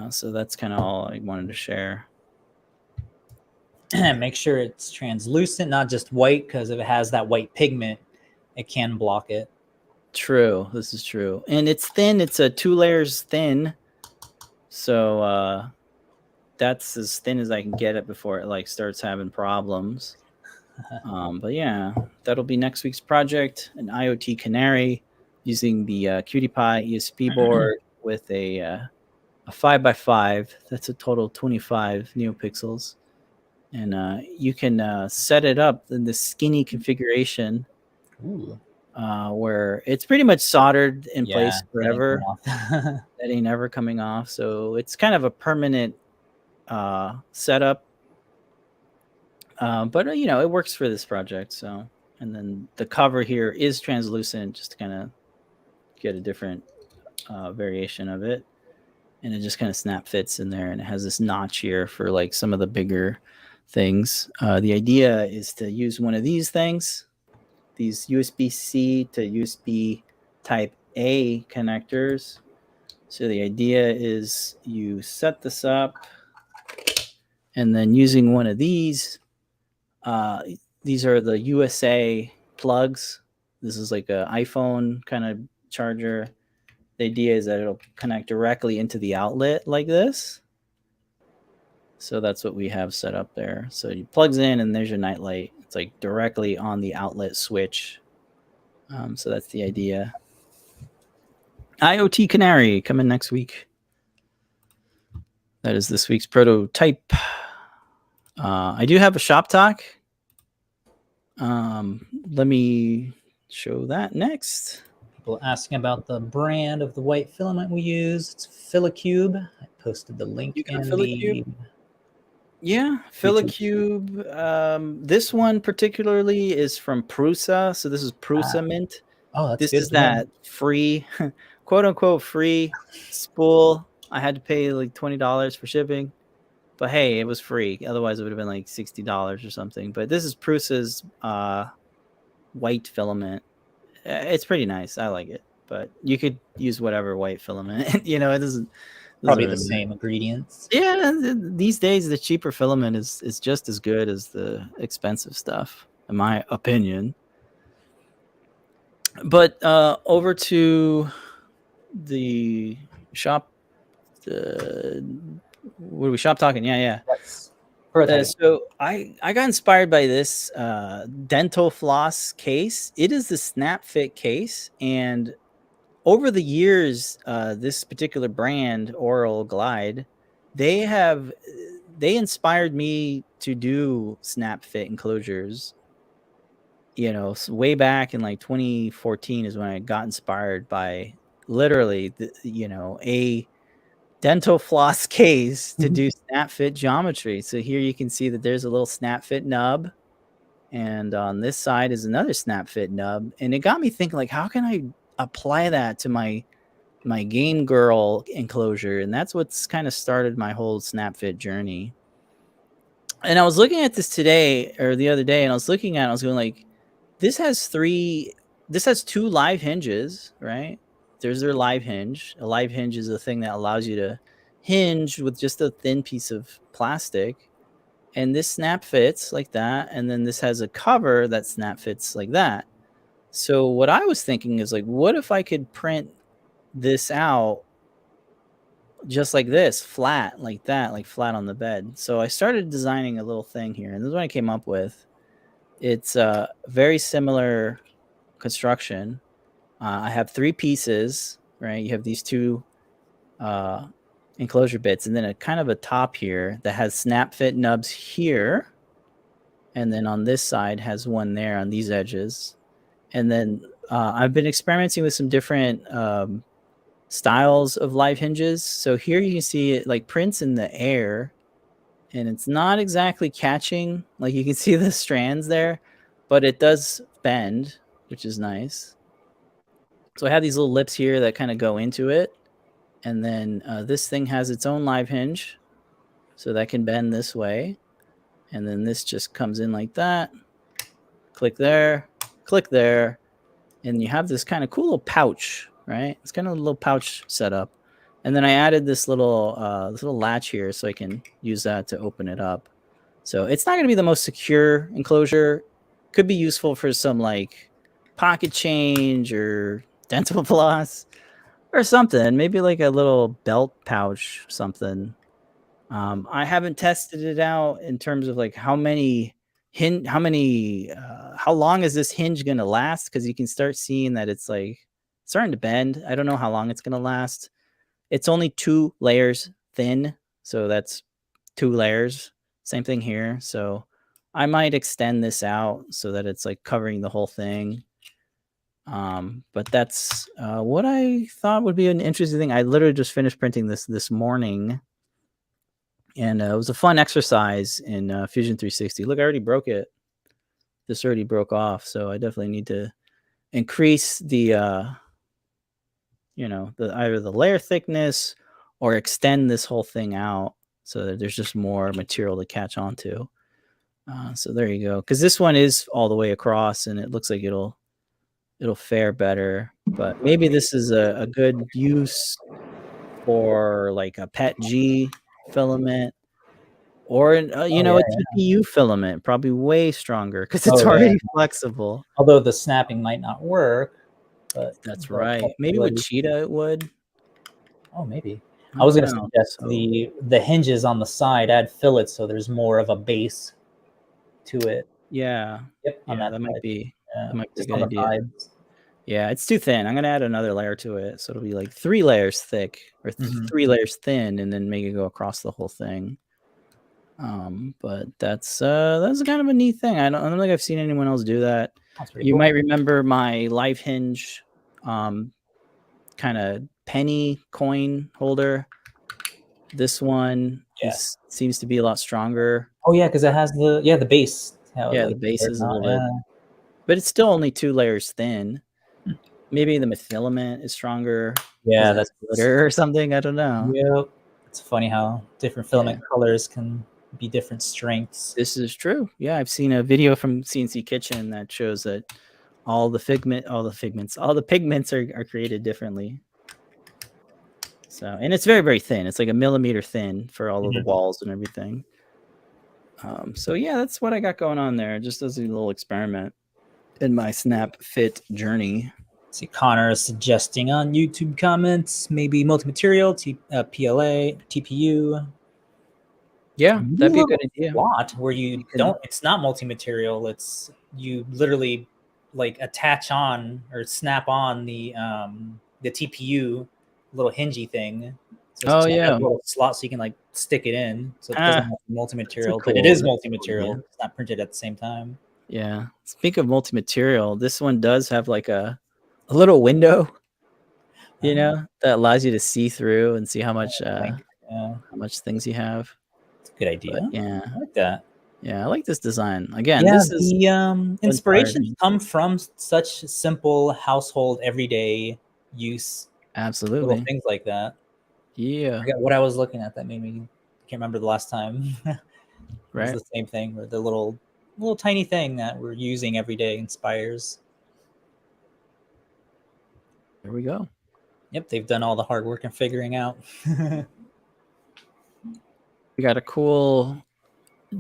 So that's kind of all I wanted to share. Make sure it's translucent, not just white, because if it has that white pigment, it can block it. True. This is true. And it's thin. It's a 2 layers thin. So that's as thin as I can get it before it like starts having problems. But yeah, that'll be next week's project, an IoT Canary using the Py ESP board with a 5x5. That's a total 25 NeoPixels. And you can set it up in the skinny configuration where it's pretty much soldered in place forever. That ain't ever coming off. So it's kind of a permanent setup. But, you know, it works for this project. So, and then the cover here is translucent just to kind of get a different variation of it. And it just kind of snap fits in there. And it has this notch here for like some of the bigger things. The idea is to use one of these things, these USB-C to USB type A connectors. So the idea is you set this up and then using one of these are the USA plugs. This is like an iPhone kind of charger. The idea is that it'll connect directly into the outlet like this. So that's what we have set up there. So you plugs in and there's your nightlight. It's like directly on the outlet switch. So that's the idea. IoT Canary coming next week. That is this week's prototype. I do have a shop talk. Let me show that next. People asking about the brand of the white filament we use. It's Filicube. I posted the link in the... Yeah, Filicube. This one particularly is from Prusa. So this is Prusa Mint. Oh, that's this good. Is that free, quote unquote, free spool. I had to pay like $20 for shipping. But hey, it was free. Otherwise, it would have been like $60 or something. But this is Prusa's white filament. It's pretty nice. I like it. But you could use whatever white filament. You know, it doesn't... Probably the same ingredients. Yeah, these days the cheaper filament is just as good as the expensive stuff, in my opinion. But over to the shop. What are we shop talking? Yeah. Yes. So I got inspired by this dental floss case. It is the snap fit case, and over the years, this particular brand, Oral Glide, they inspired me to do snap fit enclosures. You know, way back in like 2014 is when I got inspired by literally, a dental floss case to do snap fit geometry. So here you can see that there's a little snap fit nub, and on this side is another snap fit nub. And it got me thinking, like, how can I apply that to my Game Girl enclosure? And that's what's kind of started my whole snap fit journey. And I was looking at this today or the other day, and I was looking at it, I was going like, this has 2 live hinges, right? There's their live hinge. A live hinge is a thing that allows you to hinge with just a thin piece of plastic, and this snap fits like that, and then this has a cover that snap fits like that. So what I was thinking is like, what if I could print this out just like this, flat like that, like flat on the bed? So I started designing a little thing here, and this is what I came up with. It's a very similar construction. I have 3 pieces, right? You have these 2 enclosure bits, and then a kind of a top here that has snap fit nubs here, and then on this side has one there on these edges. And then I've been experimenting with some different styles of live hinges. So here you can see it like prints in the air, and it's not exactly catching. Like you can see the strands there, but it does bend, which is nice. So I have these little lips here that kind of go into it. And then this thing has its own live hinge, so that can bend this way. And then this just comes in like that. Click there, and you have this kind of cool little pouch, right? It's kind of a little pouch setup. And then I added this little latch here, so I can use that to open it up. So it's not going to be the most secure enclosure. Could be useful for some like pocket change or dental floss or something. Maybe like a little belt pouch, something. I haven't tested it out in terms of like how long is this hinge going to last? Because you can start seeing that it's like starting to bend. I don't know how long it's going to last. It's only 2 layers thin, so that's 2 layers. Same thing here. So I might extend this out so that it's like covering the whole thing. But that's what I thought would be an interesting thing. I literally just finished printing this morning, and it was a fun exercise in Fusion 360. Look, I already broke it. This already broke off, so I definitely need to increase the either the layer thickness or extend this whole thing out so that there's just more material to catch onto. So there you go. Because this one is all the way across, and it looks like it'll fare better. But maybe this is a good use for like a PET G filament, or a TPU filament, probably way stronger because it's already flexible. Although the snapping might not work, but that's right. Maybe with Cheetah it would. Oh, maybe. I was going to suggest the hinges on the side add fillets so there's more of a base to it. Yeah. Yep. Yeah, that might be a good idea. Sides. Yeah, it's too thin. I'm gonna add another layer to it, so it'll be like 3 layers thick or 3 layers thin, and then make it go across the whole thing. But that's kind of a neat thing. I don't think I've seen anyone else do that. You might remember my live hinge, kind of penny coin holder. This one seems to be a lot stronger. Oh yeah, because it has the base. The base is a little bit, but it's still only 2 layers thin. Maybe the filament is stronger. Yeah, that's glitter or something. I don't know. Yep. It's funny how different filament colors can be different strengths. This is true. Yeah, I've seen a video from CNC Kitchen that shows that all the pigments are created differently. So, and it's very, very thin. It's like a millimeter thin for all of the walls and everything. So yeah, that's what I got going on there. Just as a little experiment in my snap fit journey. See, Connor is suggesting on YouTube comments, maybe multi-material, PLA, TPU. Yeah, that'd be a good idea. Lot where you don't, it's not multi-material. It's you literally like attach on or snap on the TPU little hingey thing. So a little slot so you can like stick it in. So it doesn't have to be multi-material, but it is multi-material. It's not printed at the same time. Yeah. Speak of multi-material, this one does have like a little window, that allows you to see through and see how much things you have. It's a good idea. But, yeah, I like that. Yeah, I like this design. Again, this is the inspirations come from such simple household everyday use. Absolutely, little things like that. Yeah, I forgot what I was looking at that made me. Can't remember the last time. Right, it's the same thing where the little tiny thing that we're using every day inspires. There we go. Yep, they've done all the hard work in figuring out. We got a cool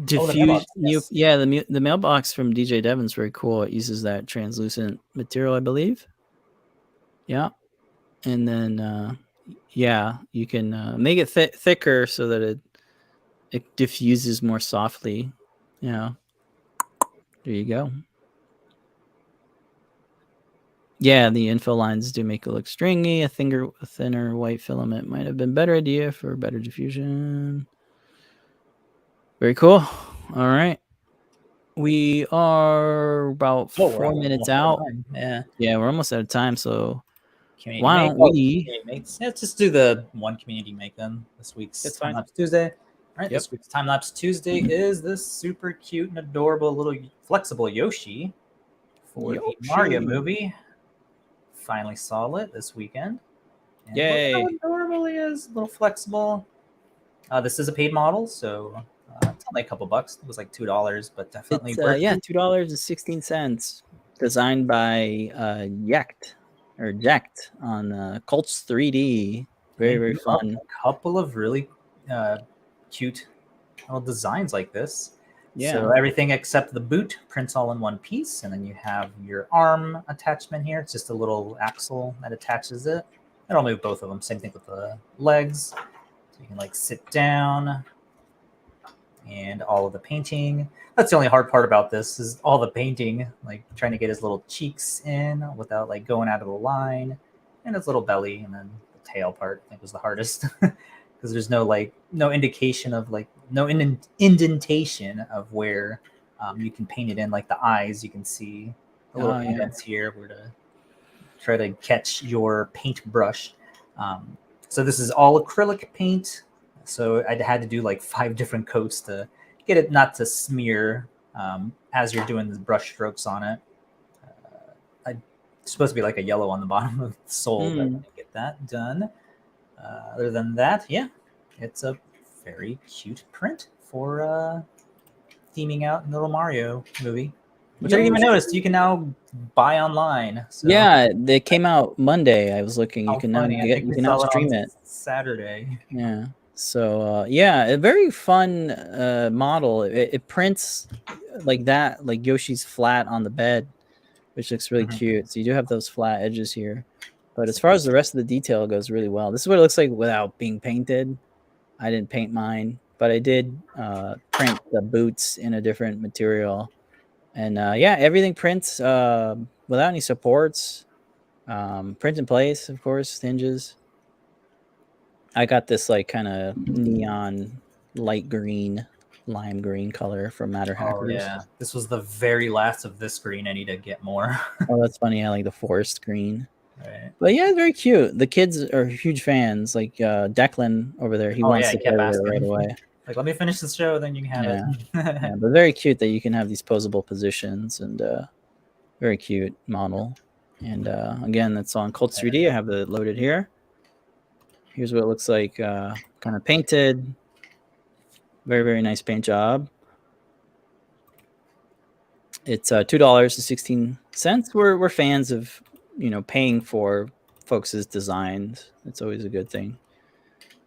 diffuse mailbox, yes. the mailbox from DJ Devon's very cool. It uses that translucent material, I believe. Yeah. And then you can make it thicker so that it diffuses more softly. Yeah. There you go. Yeah, the infill lines do make it look stringy. A thinner white filament might have been a better idea for better diffusion. Very cool. All right. We are about 4 minutes out. Yeah, we're almost out of time. So Community why don't we? Let's just do the one community make then. This week's Time-lapse Tuesday. All right, This week's Time-lapse Tuesday is this super cute and adorable little flexible Yoshi for the Mario movie. Finally saw it this weekend. And Yay! Look how adorable he is. A little flexible. This is a paid model, so it's only a couple bucks. It was like $2, but definitely worth it. $2.16. Designed by JECT or JECT on Colts 3D. Very fun. A couple of really cute little designs like this. Yeah. So everything except the boot prints all in one piece, and then you have your arm attachment here. It's just a little axle that attaches it. It'll move both of them. Same thing with the legs. So you can like sit down, and all of the painting. That's the only hard part about this is all the painting, like trying to get his little cheeks in without like going out of the line, and his little belly, and then the tail part I think was the hardest because there's no indication of like no indentation of where you can paint it in, like the eyes. You can see the little indents here where to try to catch your paintbrush. So this is all acrylic paint. So I had to do like 5 different coats to get it not to smear as you're doing the brush strokes on it. It's supposed to be like a yellow on the bottom of the sole, but I want to get that done. Other than that, yeah, it's a very cute print for theming out in the little Mario movie, which I didn't even notice you can now buy online. So. Yeah, they came out Monday. I was looking. You can now stream it Saturday. Yeah. So a very fun model. It prints like that, like Yoshi's flat on the bed, which looks really cute. So you do have those flat edges here. But as far as the rest of the detail goes, really well. This is what it looks like without being painted. I didn't paint mine, but I did print the boots in a different material. And everything prints without any supports. Print in place, of course, hinges. I got this like kind of neon light green, lime green color from Matter Hackers. Oh, yeah. This was the very last of this green. I need to get more. Oh, that's funny. I like the forest green. Right. But yeah, very cute. The kids are huge fans. Like Declan over there, he wants to play with it right away. Like, let me finish the show, then you can have it. Yeah, but very cute that you can have these posable positions, and very cute model. And again, that's on Colts 3D. I have it loaded here. Here's what it looks like, kind of painted. Very nice paint job. It's $2.16. We're fans of paying for folks' designs. It's always a good thing.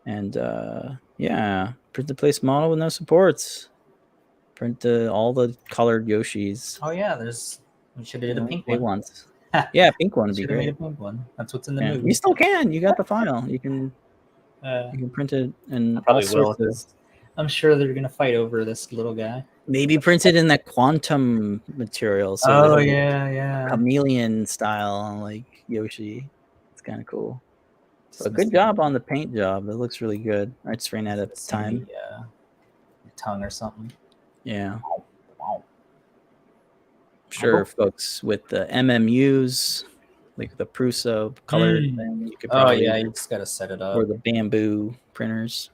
And print the place model with no supports. Print all the colored Yoshis. Oh yeah, we should have did a pink one once. Yeah, pink one would be great. Made a pink one. That's what's in the movie. You still can. You got the file. You can print it and all sorts of. I'm sure they're gonna fight over this little guy. Maybe print it in that quantum material. So chameleon style, like Yoshi. It's kind of cool. So good job on the paint job. It looks really good. I just ran out of time. Your tongue or something. Yeah. Wow. Sure, folks with the MMUs, like the Prusa colored thing, you could probably. You just gotta set it up. Or the bamboo printers.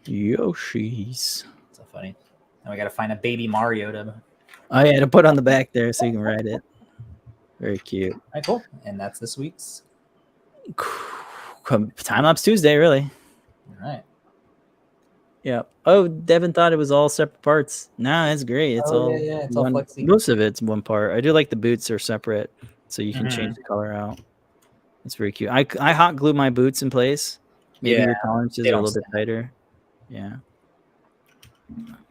Yoshis. So funny. Now we gotta find a baby Mario to put on the back there so you can ride it. Very cute. All right, cool. And that's this week's Time-lapse Tuesday, really. All right. Yeah. Oh, Devin thought it was all separate parts. No, that's great. It's all it's all Flexi. Most of it's one part. I do like the boots are separate, so you can change the color out. It's very cute. I hot glue my boots in place Maybe Yeah, your tolerances they are a don't little bit stand. tighter. Yeah.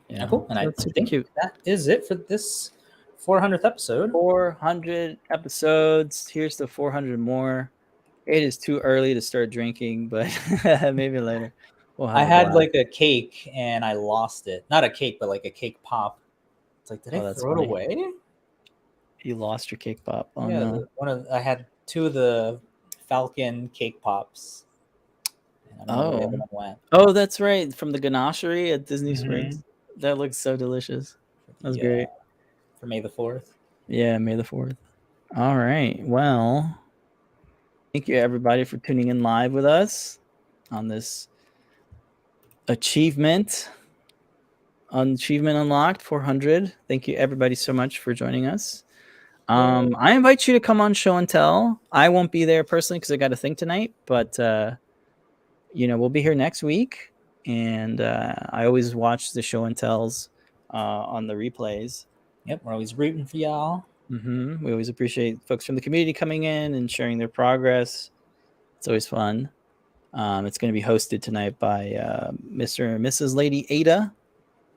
Yeah, cool. And So I that's super think cute. that is it for this 400th episode. 400 episodes. Here's the 400 more. It is too early to start drinking, but maybe later. We'll have I a had glass. like a cake and I lost it. Not a cake, but like a cake pop. It's like, did I That's throw it funny. away? You lost your cake pop. Oh Yeah, no. I had 2 of the Falcon cake pops. And I don't know where the other one went. Oh, that's right. From the ganachery at Disney Mhm. Springs. That looks so delicious. That's Yeah, great. for May the 4th. Yeah, May the 4th. All right. Well, thank you everybody for tuning in live with us on this achievement unlocked 400. Thank you everybody so much for joining us. I invite you to come on Show and Tell. I won't be there personally because I got a thing tonight, but we'll be here next week. And I always watch the Show and Tells on the replays. Yep, we're always rooting for y'all. We always appreciate folks from the community coming in and sharing their progress. It's always fun. It's going to be hosted tonight by Mr. and Mrs. Lady Ada.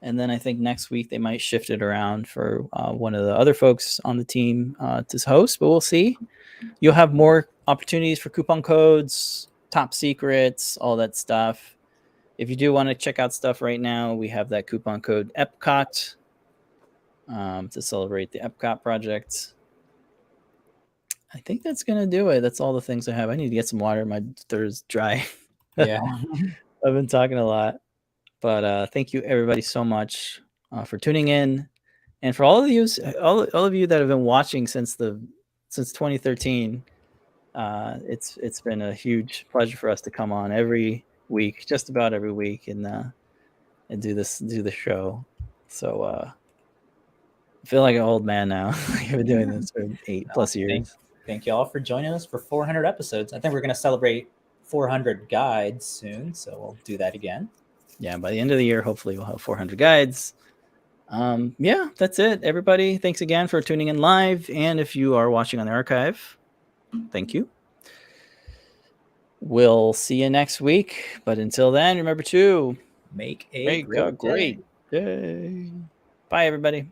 And then I think next week they might shift it around for one of the other folks on the team to host, but we'll see. You'll have more opportunities for coupon codes, top secrets, all that stuff. If you do want to check out stuff right now, we have that coupon code Epcot to celebrate the Epcot project. I think that's going to do it. That's all the things I have. I need to get some water. My throat is dry. Yeah. I've been talking a lot. But thank you everybody so much for tuning in, and for all of you that have been watching since 2013. It's been a huge pleasure for us to come on every week, just about every week, and do the show. So I feel like an old man now. I've been doing this for 8+ years. Thank you all for joining us for 400 episodes. I think we're going to celebrate 400 guides soon, so we'll do that again. Yeah, by the end of the year, hopefully we'll have 400 guides. Yeah, that's it. Everybody, thanks again for tuning in live. And if you are watching on the archive, thank you. We'll see you next week. But until then, remember to make a great day. Bye, everybody.